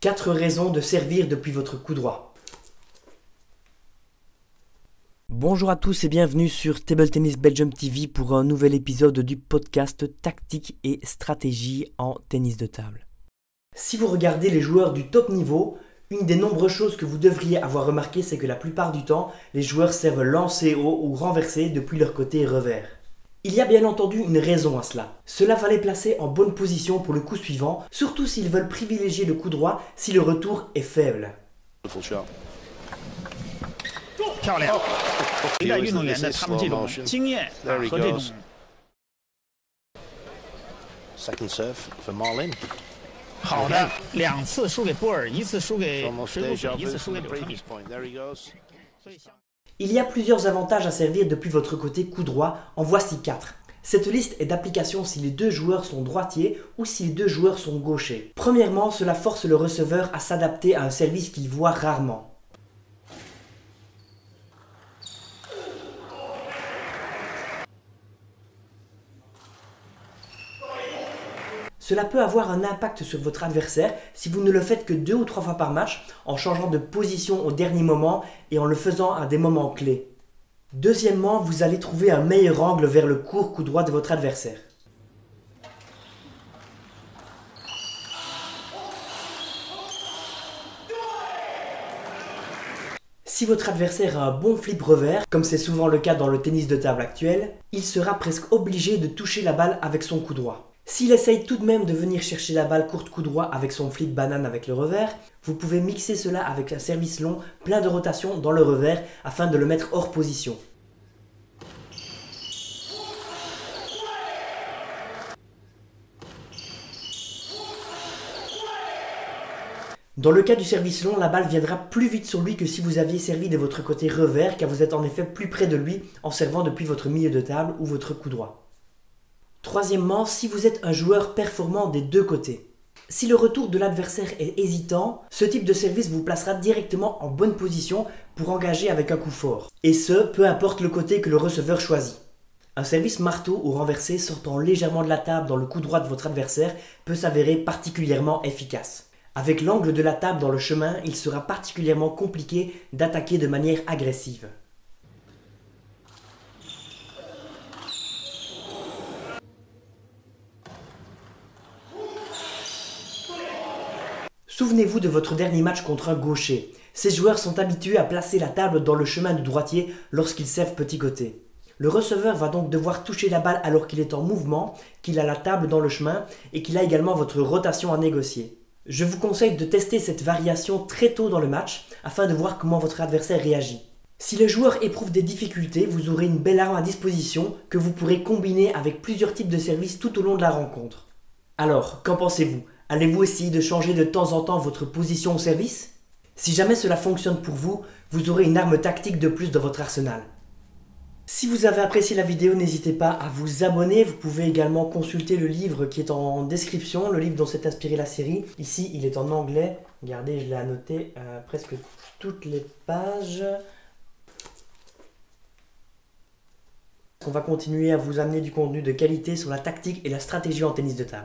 4 raisons de servir depuis votre coup droit. Bonjour à tous et bienvenue sur Table Tennis Belgium TV pour un nouvel épisode du podcast Tactique et stratégie en tennis de table. Si vous regardez les joueurs du top niveau, une des nombreuses choses que vous devriez avoir remarqué, c'est que la plupart du temps, les joueurs servent lancer haut ou renversé depuis leur côté revers. Il y a bien entendu une raison à cela. Cela va les placer en bonne position pour le coup suivant, surtout s'ils veulent privilégier le coup droit si le retour est faible. 漂亮！一代运动员的他们这种经验和这种。Second serve for Marlin. 好的，2次输给波尔，1次输给水谷隼，1次输给柳承敏。 Il y a plusieurs avantages à servir depuis votre côté coup droit, en voici 4. Cette liste est d'application si les deux joueurs sont droitiers ou si les deux joueurs sont gauchers. Premièrement, cela force le receveur à s'adapter à un service qu'il voit rarement. Cela peut avoir un impact sur votre adversaire si vous ne le faites que 2 ou 3 fois par match en changeant de position au dernier moment et en le faisant à des moments clés. Deuxièmement, vous allez trouver un meilleur angle vers le court coup droit de votre adversaire. Si votre adversaire a un bon flip revers, comme c'est souvent le cas dans le tennis de table actuel, il sera presque obligé de toucher la balle avec son coup droit. S'il essaye tout de même de venir chercher la balle courte coup droit avec son flip banane avec le revers, vous pouvez mixer cela avec un service long plein de rotation dans le revers afin de le mettre hors position. Dans le cas du service long, la balle viendra plus vite sur lui que si vous aviez servi de votre côté revers, car vous êtes en effet plus près de lui en servant depuis votre milieu de table ou votre coup droit. Troisièmement, si vous êtes un joueur performant des deux côtés. Si le retour de l'adversaire est hésitant, ce type de service vous placera directement en bonne position pour engager avec un coup fort. Et ce, peu importe le côté que le receveur choisit. Un service marteau ou renversé sortant légèrement de la table dans le coup droit de votre adversaire peut s'avérer particulièrement efficace. Avec l'angle de la table dans le chemin, il sera particulièrement compliqué d'attaquer de manière agressive. Souvenez-vous de votre dernier match contre un gaucher. Ces joueurs sont habitués à placer la table dans le chemin du droitier lorsqu'ils servent petit côté. Le receveur va donc devoir toucher la balle alors qu'il est en mouvement, qu'il a la table dans le chemin et qu'il a également votre rotation à négocier. Je vous conseille de tester cette variation très tôt dans le match afin de voir comment votre adversaire réagit. Si le joueur éprouve des difficultés, vous aurez une belle arme à disposition que vous pourrez combiner avec plusieurs types de services tout au long de la rencontre. Alors, qu'en pensez-vous ? Allez-vous essayer de changer de temps en temps votre position au service? Si jamais cela fonctionne pour vous, vous aurez une arme tactique de plus dans votre arsenal. Si vous avez apprécié la vidéo, n'hésitez pas à vous abonner. Vous pouvez également consulter le livre qui est en description, le livre dont s'est inspirée la série. Ici, il est en anglais. Regardez, je l'ai annoté presque toutes les pages. On va continuer à vous amener du contenu de qualité sur la tactique et la stratégie en tennis de table.